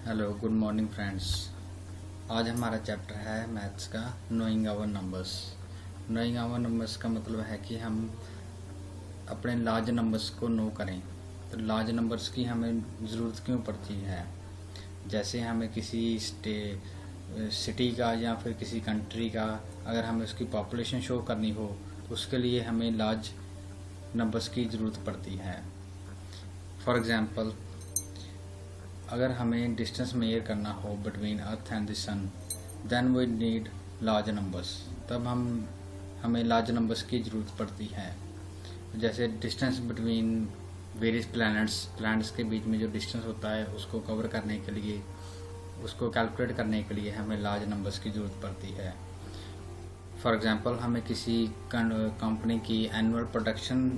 Hello good morning friends. आज हमारा chapter है मैथ्स का knowing our numbers. Knowing our numbers का मतलब है कि हम अपने लार्ज नंबर्स को नो करें। तो लार्ज नंबर्स की हमें ज़रूरत क्यों पड़ती है? जैसे हमें किसी सिटी का या फिर किसी कंट्री का अगर हमें उसकी पॉपुलेशन शो करनी हो तो उसके लिए हमें लार्ज नंबर्स की ज़रूरत पड़ती है। फॉर एग्ज़ाम्पल, अगर हमें डिस्टेंस मेजर करना हो between earth and the sun, then we need large numbers. तब हमें लार्ज नंबर्स की ज़रूरत पड़ती है। जैसे डिस्टेंस बिटवीन वेरियस प्लैनेट्स के बीच में जो डिस्टेंस होता है उसको कवर करने के लिए, उसको कैलकुलेट करने के लिए हमें लार्ज नंबर्स की ज़रूरत पड़ती है। फॉर एग्ज़ाम्पल, हमें किसी कंपनी की एनुअल प्रोडक्शन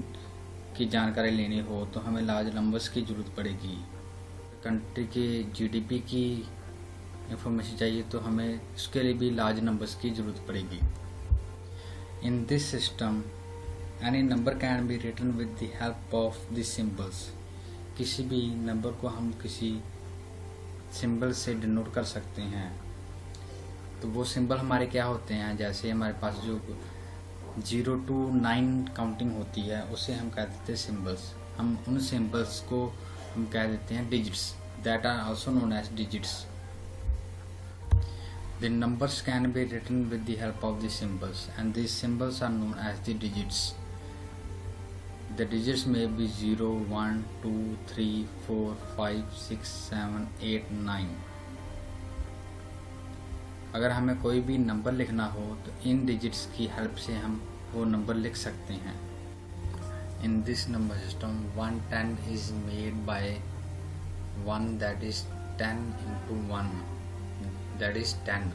की जानकारी लेनी हो तो हमें लार्ज नंबर्स की ज़रूरत पड़ेगी। कंट्री के जीडीपी की इंफॉर्मेशन चाहिए तो हमें उसके लिए भी लार्ज नंबर्स की ज़रूरत पड़ेगी। In this system any number can be written with the help of the symbols. किसी भी नंबर को हम किसी सिंबल से डिनोट कर सकते हैं। तो वो सिंबल हमारे क्या होते हैं? जैसे हमारे पास जो 0 to 9 काउंटिंग होती है उसे हम कह देते हैं सिंबल्स। हम उन सिंबल्स को हम कह देते हैं digits, that are also known as digits. The numbers can be written with the help of the symbols and these symbols are known as the digits. The digits may be 0, 1, 2, 3, 4, 5, 6, 7, 8, 9. अगर हमें कोई भी number लिखना हो तो इन digits की help से हम वो नंबर लिख सकते हैं। In this number system, 110 is made by 1, that is 10 into 1, that is 10.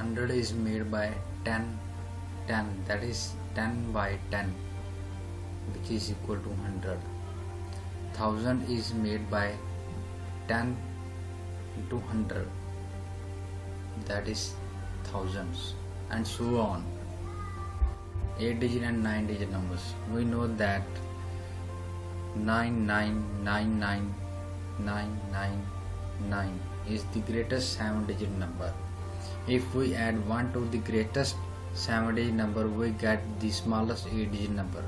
100 is made by 10, that is 10 by 10, which is equal to 100. 1000 is made by 10 into 100, that is thousands, and so on. 8 digit and 9 digit numbers. We know that 9999999 is the greatest 7 digit number. If we add 1 to the greatest 7 digit number, we get the smallest 8 digit number.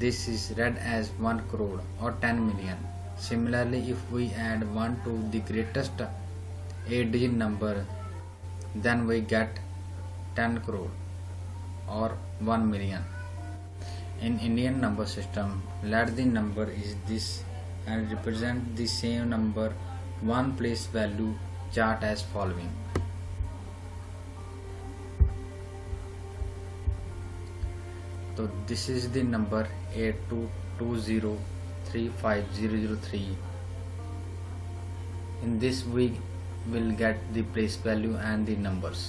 This is read as 1 crore or 10 million. Similarly, if we add 1 to the greatest 8 digit number, then we get 10 crore or 1 million. In Indian number system, let the number is this and represent the same number one place value chart as following. So this is the number 8220350003. In this we will get the place value and the numbers.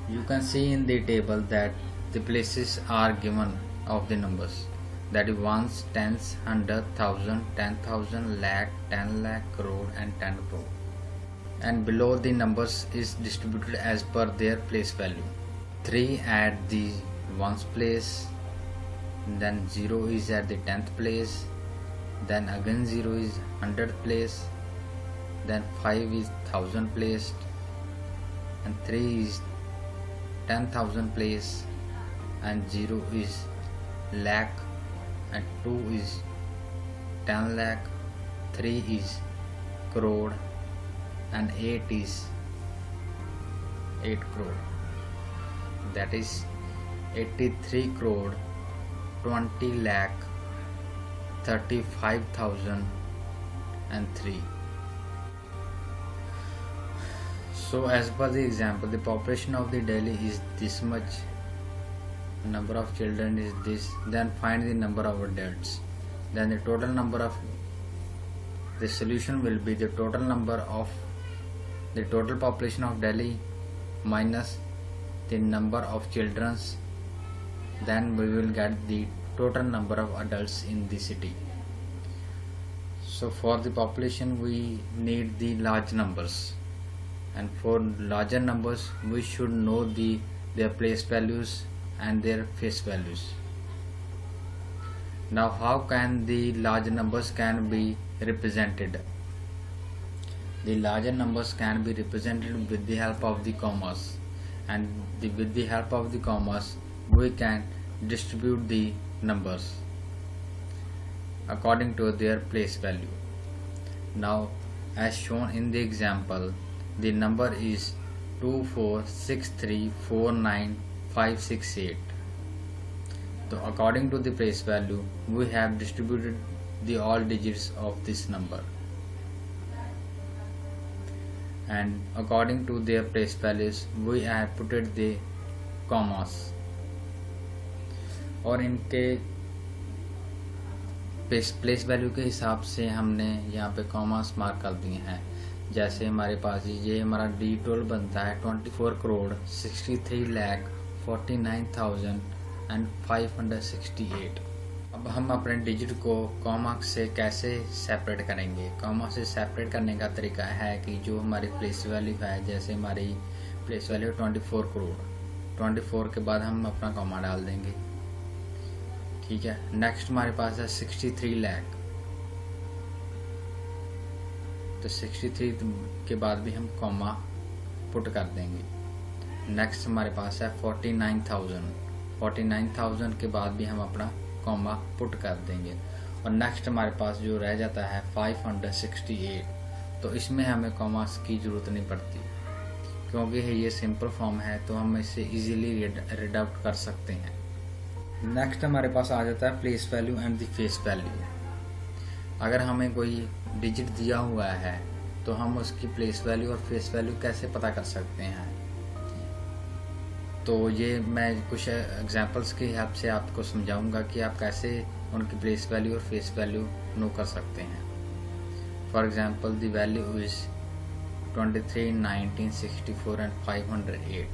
You can see in the table that the places are given of the numbers, that is ones, tens, 100, 1000, 10,000, lakh, 10 lakh, crore and 10 crore. And below the numbers is distributed as per their place value. 3 at the ones place, then 0 is at the 10th place, then again 0 is 100th place, then 5 is 1000 placed, and 3 is 10,000 place, and 0 is lakh, and 2 is 10 lakh, 3 is crore, and 8 is 8 crore, that is 83 crore 20 lakh 35,003. So as per the example, the population of the Delhi is this much, number of children is this, then find the number of adults. Then the total number of the solution will be the total number of the total population of Delhi minus the number of children, then we will get the total number of adults in the city. So for the population we need the large numbers, and for larger numbers we should know their place values and their face values. Now how can the large numbers can be represented? The larger numbers can be represented with the help of the commas, and with the help of the commas we can distribute the numbers according to their place value. Now as shown in the example, the number is 246349568. So according to the place value we have distributed the all digits of this number, and according to their place values we have put the commas, और इनके place value के हिसाब से हमने यहाँ पे commas mark कर दिए हैं। जैसे हमारे पास ये हमारा डी टोटल बनता है 24,63,49,568। अब हम अपने डिजिट को कॉमा से कैसे सेपरेट करेंगे? कॉमा से सेपरेट करने का तरीका है कि जो हमारी प्लेस वैल्यू है, जैसे हमारी प्लेस वैल्यू 24 करोड़, 24 के बाद हम अपना कॉमा डाल देंगे, ठीक है। नेक्स्ट हमारे पास है 63 लाख, तो 63 के बाद भी हम कॉमा पुट कर देंगे। नेक्स्ट हमारे पास है 49,000 के बाद भी हम अपना कॉमा पुट कर देंगे। और नेक्स्ट हमारे पास जो रह जाता है 568, तो इसमें हमें कॉमास की ज़रूरत नहीं पड़ती क्योंकि ये सिंपल फॉर्म है, तो हम इसे इजीली रिडक्ट कर सकते हैं। नेक्स्ट हमारे पास आ जाता है place value and the face value. अगर हमें कोई डिजिट दिया हुआ है तो हम उसकी प्लेस वैल्यू और फेस वैल्यू कैसे पता कर सकते हैं? तो ये मैं कुछ एग्जांपल्स की हेल्प से आपको समझाऊंगा कि आप कैसे उनकी प्लेस वैल्यू और फेस वैल्यू नो कर सकते हैं। For example the value is 23, 19, 64 and 508।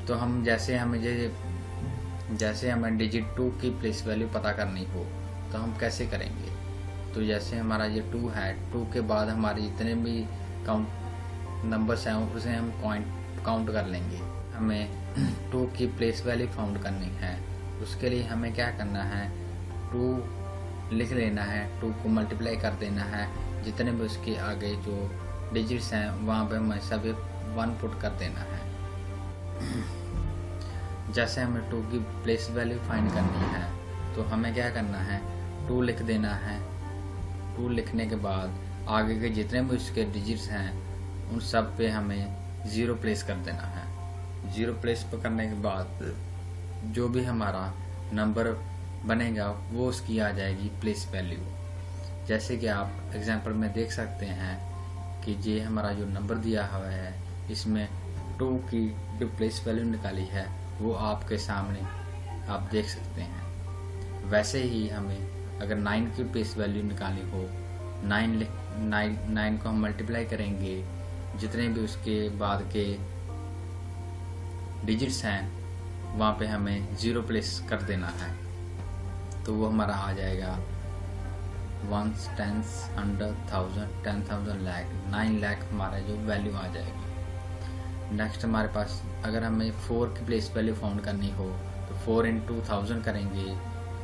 तो हम जैसे हमें डिजिट 2 की प्लेस वैल्यू पता करनी हो तो हम कैसे करेंगे? तो जैसे हमारा ये 2 है, 2 के बाद हमारे जितने भी नंबर्स हैं उसे हम काउंट कर लेंगे। हमें 2 की प्लेस वैल्यू फाउंड करनी है, उसके लिए हमें क्या करना है, 2 लिख लेना है, 2 को मल्टीप्लाई कर देना है, जितने भी उसके आगे जो डिजिट्स हैं वहाँ पे हमें सभी 1 पुट कर देना है। जैसे हमें 2 की प्लेस वैल्यू फाइंड करनी है तो हमें क्या करना है, 2 लिख देना है। 2 लिखने के बाद आगे के जितने भी उसके डिजिट्स हैं उन सब पे हमें 0 प्लेस कर देना है। 0 प्लेस पर करने के बाद जो भी हमारा नंबर बनेगा वो उसकी आ जाएगी प्लेस वैल्यू। जैसे कि आप एग्जांपल में देख सकते हैं कि ये हमारा जो नंबर दिया हुआ है इसमें 2 की जो प्लेस वैल्यू निकाली है वो आपके सामने आप देख सकते हैं। वैसे ही हमें अगर 9 की प्लेस वैल्यू निकाली हो, 9 को हम मल्टीप्लाई करेंगे, जितने भी उसके बाद के डिजिट्स हैं वहाँ पे हमें 0 प्लेस कर देना है, तो वो हमारा आ जाएगा 1, 10, 100, 1000, 10,000, लाख, 9 लाख हमारा जो वैल्यू आ जाएगी। नेक्स्ट हमारे पास अगर हमें 4 की प्लेस वैल्यू फाउंड करनी हो तो 4 into 1000 करेंगे।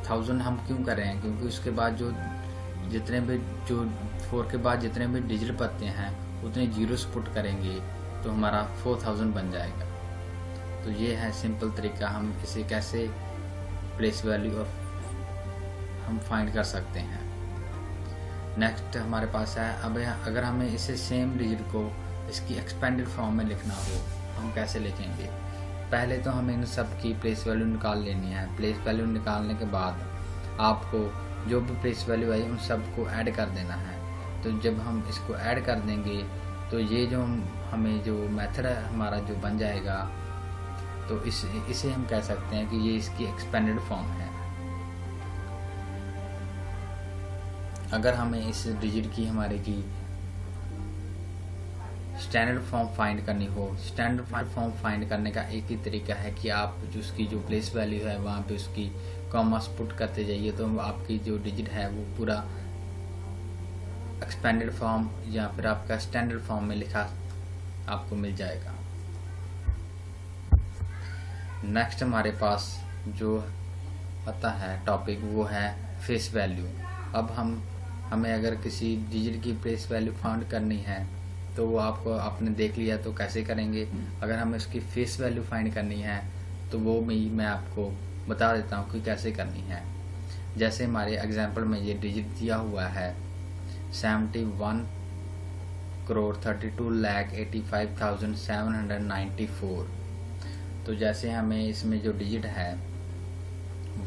1000 हम क्यों कर रहे हैं? क्योंकि उसके बाद जो 4 के बाद जितने भी डिजिट पत्ते हैं उतने जीरोस पुट करेंगे तो हमारा 4000 बन जाएगा। तो ये है सिंपल तरीका, हम इसे कैसे प्लेस वैल्यू और हम फाइंड कर सकते हैं। नेक्स्ट हमारे पास है, अब अगर हमें इसे सेम डिजिट को इसकी एक्सपेंडेड फॉर्म में लिखना हो हम कैसे लिखेंगे? पहले तो हमें इन सब की प्लेस वैल्यू निकाल लेनी है। प्लेस वैल्यू निकालने के बाद आपको जो भी प्लेस वैल्यू आई उन सबको ऐड कर देना है। तो जब हम इसको ऐड कर देंगे तो ये जो हमें जो मेथड है हमारा जो बन जाएगा, तो इसे हम कह सकते हैं कि ये इसकी एक्सपेंडेड फॉर्म है। अगर हमें इस डिजिट की हमारे की स्टैंडर्ड फॉर्म फाइंड करनी हो, स्टैंडर्ड फॉर्म फाइंड करने का एक ही तरीका है कि आप जो उसकी जो प्लेस वैल्यू है वहाँ पे उसकी कॉमास पुट करते जाइए, तो आपकी जो डिजिट है वो पूरा एक्सपेंडेड फॉर्म या फिर आपका स्टैंडर्ड फॉर्म में लिखा आपको मिल जाएगा। नेक्स्ट हमारे पास जो आता है टॉपिक वो है फेस वैल्यू। अब हमें अगर किसी डिजिट की फेस वैल्यू फाइंड करनी है तो वो आपने देख लिया, तो कैसे करेंगे। अगर हमें उसकी फेस वैल्यू फाइंड करनी है तो वो मैं आपको बता देता हूँ कि कैसे करनी है। जैसे हमारे एग्जाम्पल में ये डिजिट दिया हुआ है 71,32,85,794। तो जैसे हमें इसमें जो डिजिट है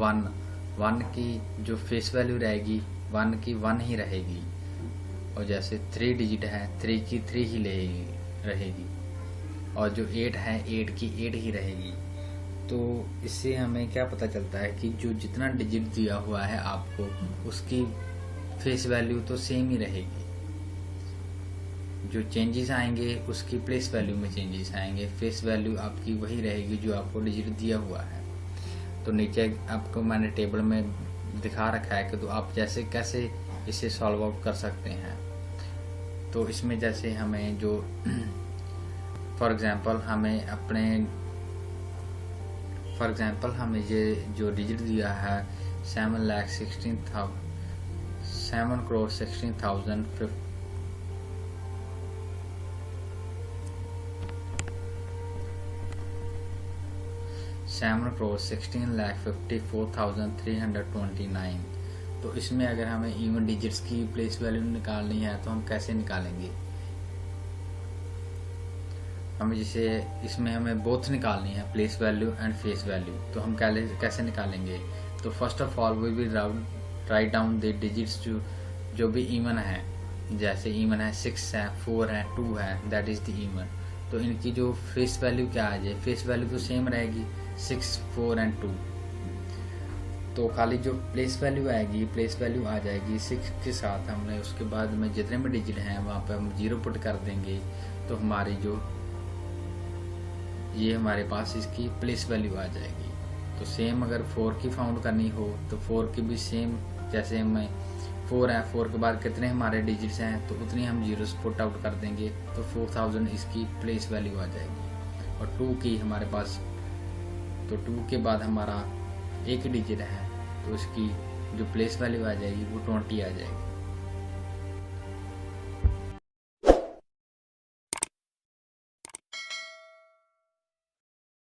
1 की जो फेस वैल्यू रहेगी 1 की 1 ही रहेगी, और जैसे 3 डिजिट है 3 की 3 ही रहेगी, और जो 8 है 8 की 8 ही रहेगी। तो इससे हमें क्या पता चलता है कि जो जितना डिजिट दिया हुआ है आपको उसकी फेस वैल्यू तो सेम ही रहेगी। जो चेंजेस आएंगे उसकी प्लेस वैल्यू में चेंजेस आएंगे, फेस वैल्यू आपकी वही रहेगी जो आपको डिजिट दिया हुआ है। तो नीचे आपको मैंने टेबल में दिखा रखा है कि तो आप जैसे कैसे इसे सॉल्व आउट कर सकते हैं। तो इसमें जैसे हमें जो फॉर एग्जांपल हमें ये जो डिजिट दिया है 7,16,000 7,16,54,329। तो इसमें अगर हमें इवन डिजिट्स की प्लेस वैल्यू निकालनी है तो हम कैसे निकालेंगे। हमें जैसे इसमें हमें बोथ निकालनी है, place value and face value. तो हम कैसे निकालेंगे। तो first of all we will write down the digits जो भी इवन है। जैसे इवन है 6 है 4 है 2 है, दैट इज द इवन। तो इनकी जो फेस वैल्यू क्या आ जाए, फेस वैल्यू तो सेम रहेगी 6, 4 एंड 2। तो खाली जो प्लेस वैल्यू आएगी, प्लेस वैल्यू आ जाएगी 6 के साथ। हमने उसके बाद में जितने भी डिजिट हैं वहाँ पे हम 0 पुट कर देंगे, तो हमारी जो ये हमारे पास इसकी प्लेस वैल्यू आ जाएगी। तो सेम अगर 4 की फाउंड करनी हो तो 4 की भी सेम, जैसे हमें 4 है 4 के बाद कितने हमारे डिजिट्स हैं तो उतनी हम जीरोस पुट आउट कर देंगे, तो 4000 इसकी प्लेस वैल्यू आ जाएगी। और 2 की हमारे पास, तो 2 के बाद हमारा एक डिजिट है तो उसकी जो प्लेस वैल्यू आ जाएगी वो 20 आ जाएगी।